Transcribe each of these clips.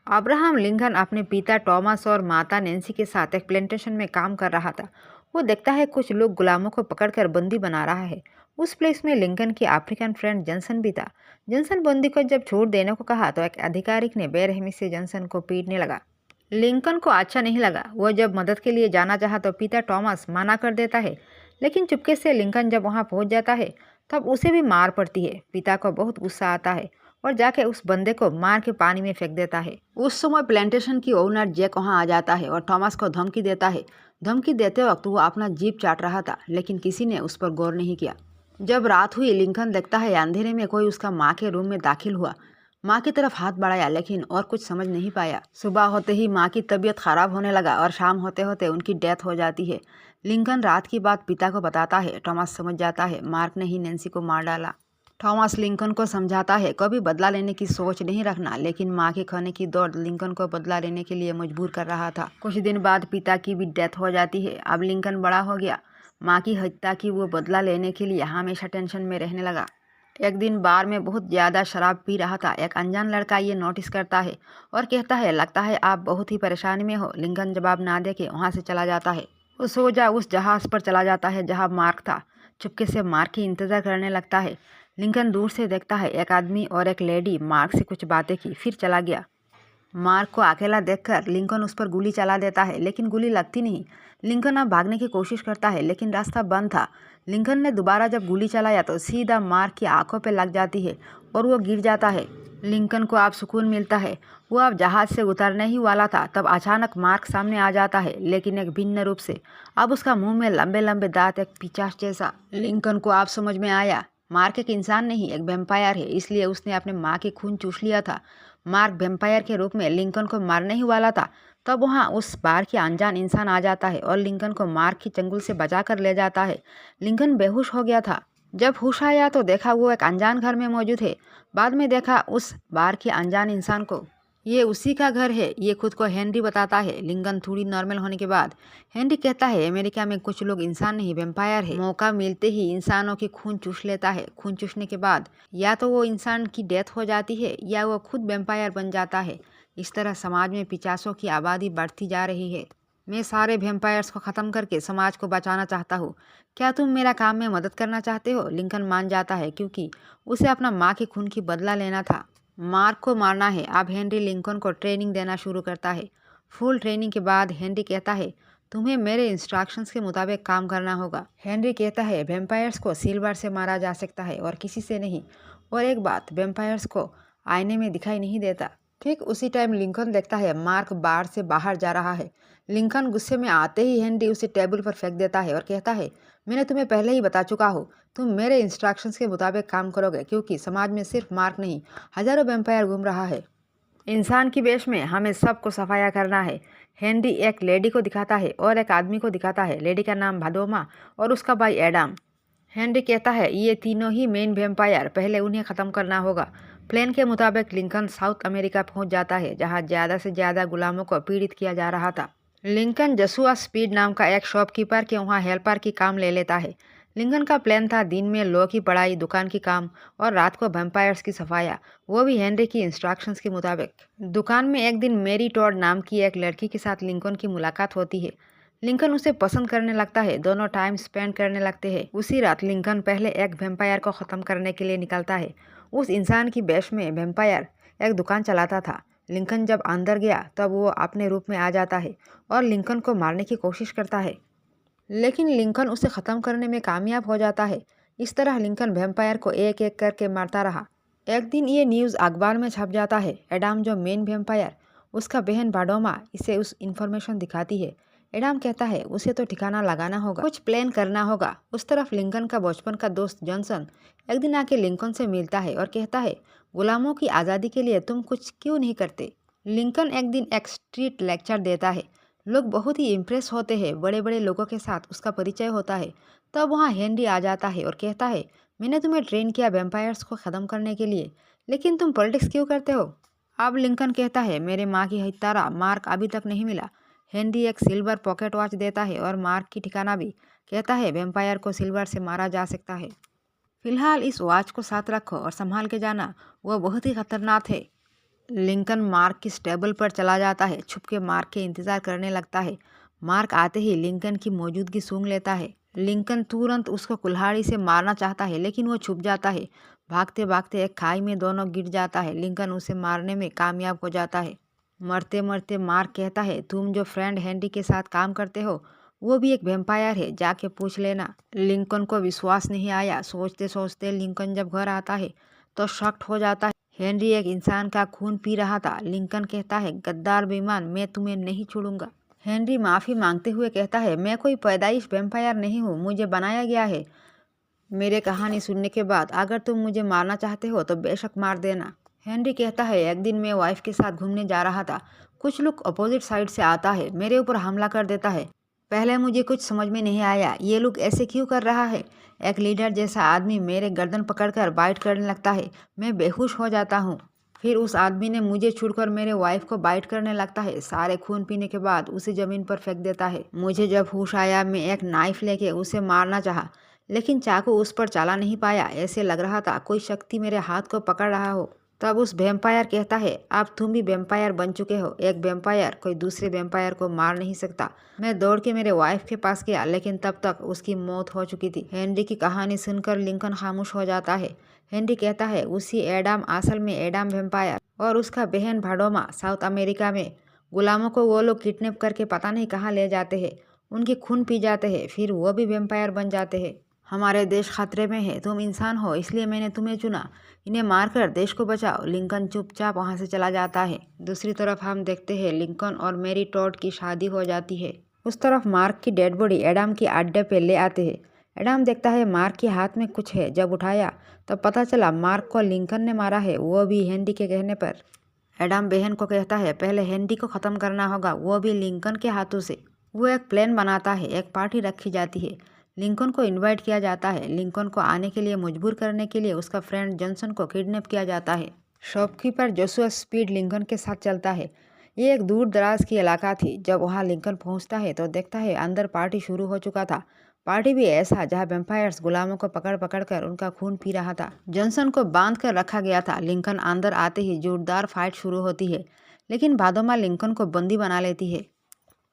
Abraham Lincoln अपने पिता Thomas और माता नैन्सी के साथ एक प्लांटेशन में काम कर रहा था। वो देखता है कुछ लोग गुलामों को पकड़कर बंदी बना रहा है। उस प्लेस में लिंकन की अफ्रीकन फ्रेंड जॉनसन भी था। जॉनसन बंदी को जब छोड़ देने को कहा तो एक अधिकारिक ने बेरहमी से जॉनसन को पीटने लगा। लिंकन को अच्छा नहीं लगा। वो जब मदद के लिए जाना चाहा तो पिता टॉमस मना कर देता है, लेकिन चुपके से लिंकन जब वहां पहुंच जाता है तब उसे भी मार पड़ती है। पिता को बहुत गुस्सा आता है और जाके उस बंदे को मार के पानी में फेंक देता है। उस समय प्लांटेशन की ओनर जैक वहां आ जाता है और थॉमस को धमकी देता है। धमकी देते वक्त वो अपना जीप चाट रहा था, लेकिन किसी ने उस पर गौर नहीं किया। जब रात हुई, लिंकन देखता है अंधेरे में कोई उसका माँ के रूम में दाखिल हुआ। माँ की तरफ हाथ बढ़ाया, लेकिन और कुछ समझ नहीं पाया। सुबह होते ही माँ की तबीयत खराब होने लगा और शाम होते होते उनकी डेथ हो जाती है। लिंकन रात की बात पिता को बताता है। थॉमस समझ जाता है मार्क ने ही नैन्सी को मार डाला। थॉमस लिंकन को समझाता है कभी बदला लेने की सोच नहीं रखना, लेकिन माँ के खाने की दौड़ लिंकन को बदला लेने के लिए मजबूर कर रहा था। कुछ दिन बाद पिता की भी डेथ हो जाती है। अब लिंकन बड़ा हो गया। माँ की हत्या की वो बदला लेने के लिए हमेशा टेंशन में रहने लगा। एक दिन बार में बहुत ज़्यादा शराब पी रहा था। एक अनजान लड़का ये नोटिस करता है और कहता है, लगता है आप बहुत ही परेशानी में हो। लिंकन जवाब ना देके वहाँ से चला जाता है। वो सोजा उस जहाज़ पर चला जाता है जहाँ मार्क था। चुपके से मार्क की इंतज़ार करने लगता है। लिंकन दूर से देखता है एक आदमी और एक लेडी मार्क से कुछ बातें की, फिर चला गया। मार्क को अकेला देखकर लिंकन उस पर गोली चला देता है, लेकिन गोली लगती नहीं। लिंकन अब भागने की कोशिश करता है, लेकिन रास्ता बंद था। लिंकन ने दोबारा जब गोली चलाया तो सीधा मार्क की आंखों पर लग जाती है और वो गिर जाता है। लिंकन को अब सुकून मिलता है। वो अब जहाज से उतरने ही वाला था, तब अचानक मार्क सामने आ जाता है, लेकिन एक भिन्न रूप से। अब उसका मुंह में लंबे लंबे दांत, एक पिचास जैसा। लिंकन को अब समझ में आया, मार्क एक इंसान नहीं, एक वेम्पायर है, इसलिए उसने अपने माँ के खून चूस लिया था। मार्क वेम्पायर के रूप में लिंकन को मारने ही वाला था। तब वहाँ उस बार की अनजान इंसान आ जाता है और लिंकन को मार्क की चंगुल से बचा कर ले जाता है। लिंकन बेहोश हो गया था। जब होश आया तो देखा वो एक अनजान घर में मौजूद है। बाद में देखा उस बार के अनजान इंसान को। ये उसी का घर है। ये खुद को हेनरी बताता है। लिंकन थोड़ी नॉर्मल होने के बाद हेनरी कहता है, अमेरिका में कुछ लोग इंसान नहीं वेम्पायर है। मौका मिलते ही इंसानों की खून चूस लेता है। खून चूसने के बाद या तो वो इंसान की डेथ हो जाती है या वो खुद वेम्पायर बन जाता है। इस तरह समाज में पिचासों की आबादी बढ़ती जा रही है। मैं सारे वेम्पायर्स को ख़त्म करके समाज को बचाना चाहता हूँ। क्या तुम मेरा काम में मदद करना चाहते हो? लिंकन मान जाता है, क्योंकि उसे अपना माँ के खून की बदला लेना था। मार्क को मारना है। अब हेनरी लिंकन को ट्रेनिंग देना शुरू करता है। फुल ट्रेनिंग के बाद हेनरी कहता है, तुम्हें मेरे इंस्ट्रक्शंस के मुताबिक काम करना होगा। हेनरी कहता है, वेम्पायर्स को सिल्वर से मारा जा सकता है और किसी से नहीं। और एक बात, वेम्पायर्स को आईने में दिखाई नहीं देता। ठीक उसी टाइम लिंकन देखता है मार्क बार से बाहर जा रहा है। लिंकन गुस्से में आते ही हेनरी उसे टेबल पर फेंक देता है और कहता है, मैंने तुम्हें पहले ही बता चुका हूँ, तुम मेरे इंस्ट्रक्शंस के मुताबिक काम करोगे, क्योंकि समाज में सिर्फ मार्क नहीं, हजारों वेम्पायर घूम रहा है। इंसान की वेश में हमें सबको सफाया करना है। हेनरी एक लेडी को दिखाता है और एक आदमी को दिखाता है। लेडी का नाम भादोमा और उसका भाई एडम। हेनरी कहता है, ये तीनों ही मेन वेम्पायर, पहले उन्हें ख़त्म करना होगा। प्लान के मुताबिक लिंकन साउथ अमेरिका पहुंच जाता है, जहां ज़्यादा से ज़्यादा गुलामों को पीड़ित किया जा रहा था। लिंकन जसुआ स्पीड नाम का एक शॉपकीपर के वहाँ हेल्पर की काम ले लेता है। लिंकन का प्लान था दिन में लॉ की पढ़ाई, दुकान की काम और रात को वैम्पायर्स की सफाया, वो भी हेनरी की इंस्ट्रक्शंस के मुताबिक। दुकान में एक दिन मेरी टॉड नाम की एक लड़की के साथ लिंकन की मुलाकात होती है। लिंकन उसे पसंद करने लगता है। दोनों टाइम स्पेंड करने लगते हैं। उसी रात लिंकन पहले एक वेम्पायर को ख़त्म करने के लिए निकलता है। उस इंसान की वेश में वेम्पायर एक दुकान चलाता था। लिंकन जब अंदर गया तब वो अपने रूप में आ जाता है और लिंकन को मारने की कोशिश करता है, लेकिन लिंकन उसे ख़त्म करने में कामयाब हो जाता है। इस तरह लिंकन वेम्पायर को एक एक करके मारता रहा। एक दिन ये न्यूज़ अखबार में छप जाता है। एडम, जो मेन वेम्पायर, उसका बहन बाडोमा इसे उस इन्फॉर्मेशन दिखाती है। एडम कहता है उसे तो ठिकाना लगाना होगा, कुछ प्लान करना होगा। उस तरफ लिंकन का बचपन का दोस्त जॉनसन एक दिन आके लिंकन से मिलता है और कहता है, गुलामों की आज़ादी के लिए तुम कुछ क्यों नहीं करते? लिंकन एक दिन एक स्ट्रीट लेक्चर देता है। लोग बहुत ही इम्प्रेस होते हैं। बड़े बड़े लोगों के साथ उसका परिचय होता है। तब वहाँ हेनरी आ जाता है और कहता है, मैंने तुम्हें ट्रेन किया वेम्पायर्स को ख़त्म करने के लिए, लेकिन तुम पॉलिटिक्स क्यों करते हो? अब लिंकन कहता है, मेरे माँ की हत्यारा मार्क अभी तक नहीं मिला। हेनरी एक सिल्वर पॉकेट वॉच देता है और मार्क की ठिकाना भी। कहता है, वेम्पायर को सिल्वर से मारा जा सकता है। फिलहाल इस वॉच को साथ रखो और संभाल के जाना, वो बहुत ही खतरनाक है। लिंकन मार्क की स्टेबल पर चला जाता है, छुप के मार्क के इंतजार करने लगता है। मार्क आते ही लिंकन की मौजूदगी सूंघ लेता है। लिंकन तुरंत उसको कुल्हाड़ी से मारना चाहता है, लेकिन वो छुप जाता है। भागते भागते एक खाई में दोनों गिर जाता है। लिंकन उसे मारने में कामयाब हो जाता है। मरते मरते मार्क कहता है, तुम जो फ्रेंड हेनरी के साथ काम करते हो वो भी एक वेम्पायर है, जाके पूछ लेना। लिंकन को विश्वास नहीं आया। सोचते सोचते लिंकन जब घर आता है तो शॉक्ड हो जाता है। हेनरी एक इंसान का खून पी रहा था। लिंकन कहता है, गद्दार बेईमान, मैं तुम्हें नहीं छोड़ूंगा। हेनरी माफ़ी मांगते हुए कहता है, मैं कोई पैदाइश वेम्पायर नहीं हूँ, मुझे बनाया गया है। मेरे कहानी सुनने के बाद अगर तुम मुझे मारना चाहते हो तो बेशक मार देना। हेनरी कहता है, एक दिन मैं वाइफ के साथ घूमने जा रहा था। कुछ लोग अपोजिट साइड से आता है, मेरे ऊपर हमला कर देता है। पहले मुझे कुछ समझ में नहीं आया, ये लोग ऐसे क्यों कर रहा है। एक लीडर जैसा आदमी मेरे गर्दन पकड़कर बाइट करने लगता है। मैं बेहोश हो जाता हूँ। फिर उस आदमी ने मुझे छुड़कर मेरे वाइफ को बाइट करने लगता है। सारे खून पीने के बाद उसे जमीन पर फेंक देता है। मुझे जब होश आया, मैं एक नाइफ लेके उसे मारना चाहा, लेकिन चाकू उस पर चला नहीं पाया। ऐसे लग रहा था कोई शक्ति मेरे हाथ को पकड़ रहा हो। तब उस वेम्पायर कहता है, अब तुम भी वेम्पायर बन चुके हो। एक वेम्पायर कोई दूसरे वेम्पायर को मार नहीं सकता। मैं दौड़ के मेरे वाइफ के पास गया, लेकिन तब तक उसकी मौत हो चुकी थी। हेनरी की कहानी सुनकर लिंकन खामोश हो जाता है। हेनरी कहता है, उसी एडम, असल में एडम वेम्पायर और उसका बहन भाडोमा साउथ अमेरिका में गुलामों को वो लोग किडनैप करके पता नहीं कहाँ ले जाते हैं। उनके खून पी जाते हैं, फिर वो भी वेम्पायर बन जाते हैं। हमारे देश खतरे में है, तुम इंसान हो इसलिए मैंने तुम्हें चुना। इन्हें मारकर देश को बचाओ। लिंकन चुपचाप वहाँ से चला जाता है। दूसरी तरफ हम देखते हैं लिंकन और मैरी टॉड की शादी हो जाती है। उस तरफ मार्क की डेड बॉडी एडम की अड्डे पे ले आते हैं। एडम देखता है मार्क के हाथ में कुछ है। जब उठाया तब पता चला मार्क को लिंकन ने मारा है, वो भी हेनरी के कहने पर। एडम बहन को कहता है, पहले हेनरी को ख़त्म करना होगा, वो भी लिंकन के हाथों से। वो एक प्लान बनाता है। एक पार्टी रखी जाती है। लिंकन को इनवाइट किया जाता है। लिंकन को आने के लिए मजबूर करने के लिए उसका फ्रेंड जॉनसन को किडनैप किया जाता है। शॉपकीपर जोशुआ स्पीड लिंकन के साथ चलता है। ये एक दूर दराज की इलाका थी। जब वहाँ लिंकन पहुँचता है तो देखता है अंदर पार्टी शुरू हो चुका था। पार्टी भी ऐसा जहाँ वेम्पायर्स गुलामों को पकड़ पकड़ कर उनका खून पी रहा था। जॉनसन को बांध कर रखा गया था। लिंकन अंदर आते ही जोरदार फाइट शुरू होती है, लेकिन भादोमा लिंकन को बंदी बना लेती है।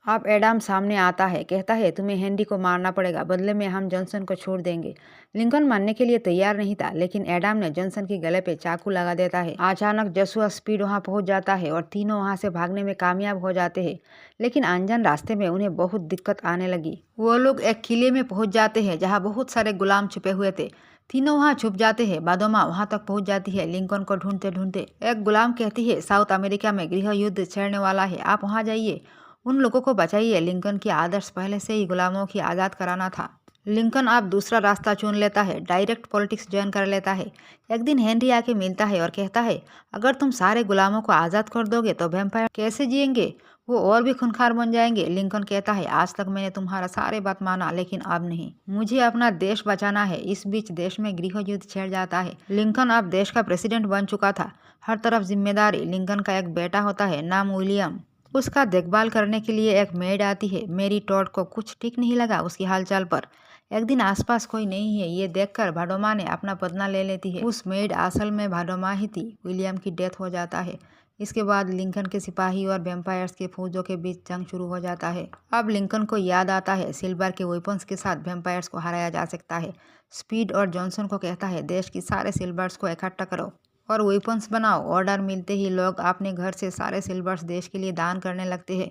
अब एडम सामने आता है, कहता है, तुम्हें हेनरी को मारना पड़ेगा, बदले में हम जॉनसन को छोड़ देंगे। लिंकन मानने के लिए तैयार नहीं था, लेकिन एडम ने जॉनसन की गले पे चाकू लगा देता है। अचानक जोशुआ स्पीड वहां पहुंच जाता है और तीनों वहां से भागने में कामयाब हो जाते हैं, लेकिन अनजान रास्ते में उन्हें बहुत दिक्कत आने लगी। वो लोग एक किले में पहुंच जाते हैं जहाँ बहुत सारे गुलाम छुपे हुए थे। तीनों वहाँ छुप जाते हैं। बादोमा वहाँ तक पहुँच जाती है। लिंकन को ढूंढते ढूंढते एक गुलाम कहती है, साउथ अमेरिका में गृह युद्ध छेड़ने वाला है, आप वहाँ जाइए, उन लोगों को बचाइए। लिंकन की आदर्श पहले से ही गुलामों की आज़ाद कराना था। लिंकन अब दूसरा रास्ता चुन लेता है, डायरेक्ट पॉलिटिक्स ज्वाइन कर लेता है। एक दिन हेनरी आके मिलता है और कहता है, अगर तुम सारे गुलामों को आज़ाद कर दोगे तो वैम्पायर कैसे जिएंगे, वो और भी खूंखार बन जाएंगे। लिंकन कहता है, आज तक मैंने तुम्हारा सारे बात माना, लेकिन अब नहीं, मुझे अपना देश बचाना है। इस बीच देश में गृह युद्ध छिड़ जाता है। लिंकन अब देश का प्रेसिडेंट बन चुका था। हर तरफ जिम्मेदारी। लिंकन का एक बेटा होता है, नाम विलियम। उसका देखभाल करने के लिए एक मेड आती है। मेरी टॉड को कुछ ठीक नहीं लगा उसकी हालचाल पर। एक दिन आसपास कोई नहीं है, ये देखकर भाडोमा ने अपना बदला ले लेती है। उस मेड असल में भाडोमा ही थी। विलियम की डेथ हो जाता है। इसके बाद लिंकन के सिपाही और वेम्पायर्स के फौजों के बीच जंग शुरू हो जाता है। अब लिंकन को याद आता है, सिल्वर के वेपन्स के साथ वेम्पायर्स को हराया जा सकता है। स्पीड और जॉनसन को कहता है, देश की सारे सिल्वर्स को इकट्ठा करो और वेपन्स बनाओ। ऑर्डर मिलते ही लोग अपने घर से सारे सिल्वर्स देश के लिए दान करने लगते हैं।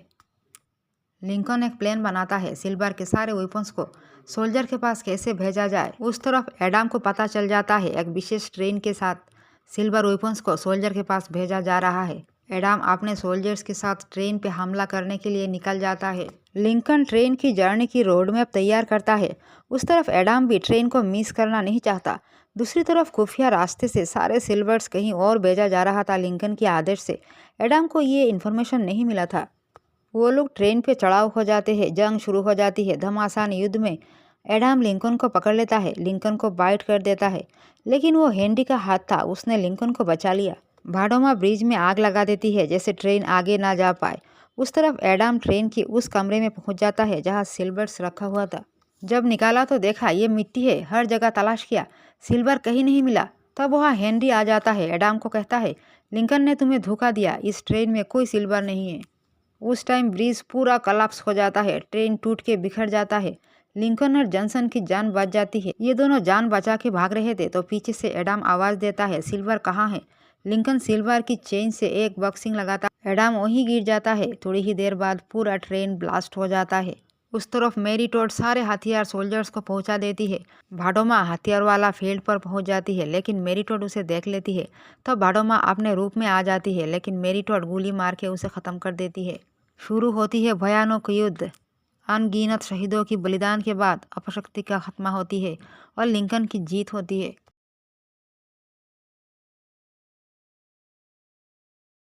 लिंकन एक प्लान बनाता है, सिल्वर के सारे वेपन्स को सोल्जर के पास कैसे भेजा जाए। उस तरफ एडम को पता चल जाता है, एक विशेष ट्रेन के साथ सिल्वर वेपन्स को सोल्जर के पास भेजा जा रहा है। एडम अपने सोल्जर्स के साथ ट्रेन पे हमला करने के लिए निकल जाता है। लिंकन ट्रेन की जर्नी की रोड मैप तैयार करता है। उस तरफ एडम भी ट्रेन को मिस करना नहीं चाहता। दूसरी तरफ खुफिया रास्ते से सारे सिल्वर्स कहीं और भेजा जा रहा था। लिंकन के आदेश से एडम को ये इन्फॉर्मेशन नहीं मिला था। वो लोग ट्रेन पे चढ़ाव हो जाते हैं। जंग शुरू हो जाती है। घमासान युद्ध में एडम लिंकन को पकड़ लेता है, लिंकन को बाइट कर देता है, लेकिन वो हेनरी का हाथ था, उसने लिंकन को बचा लिया। भाडोमा ब्रिज में आग लगा देती है जैसे ट्रेन आगे ना जा पाए। उस तरफ एडम ट्रेन की उस कमरे में पहुंच जाता है जहां सिल्वर्स रखा हुआ था। जब निकाला तो देखा ये मिट्टी है। हर जगह तलाश किया, सिल्वर कहीं नहीं मिला। तब वहाँ हेनरी आ जाता है। एडम को कहता है, लिंकन ने तुम्हें धोखा दिया, इस ट्रेन में कोई सिल्वर नहीं है। उस टाइम ब्रिज पूरा कलाप्स हो जाता है, ट्रेन टूट के बिखर जाता है। लिंकन और जॉनसन की जान बच जाती है। ये दोनों जान बचा के भाग रहे थे तो पीछे से एडम आवाज देता है, सिल्वर कहाँ है। लिंकन सिल्वर की चेन से एक बॉक्सिंग लगाता, एडम वहीं गिर जाता है। थोड़ी ही देर बाद पूरा ट्रेन ब्लास्ट हो जाता है। उस तरफ मेरी टोड सारे हथियार सोल्जर्स को पहुंचा देती है। भाडोमा हथियार वाला फील्ड पर पहुंच जाती है, लेकिन मेरी टोड उसे देख लेती है। तब भाडोमा अपने रूप में आ जाती है, लेकिन मेरी टोड गोली मार के उसे खत्म कर देती है। शुरू होती है भयानक युद्ध। अनगिनत शहीदों की बलिदान के बाद अपशक्ति का खात्मा होती है और लिंकन की जीत होती है।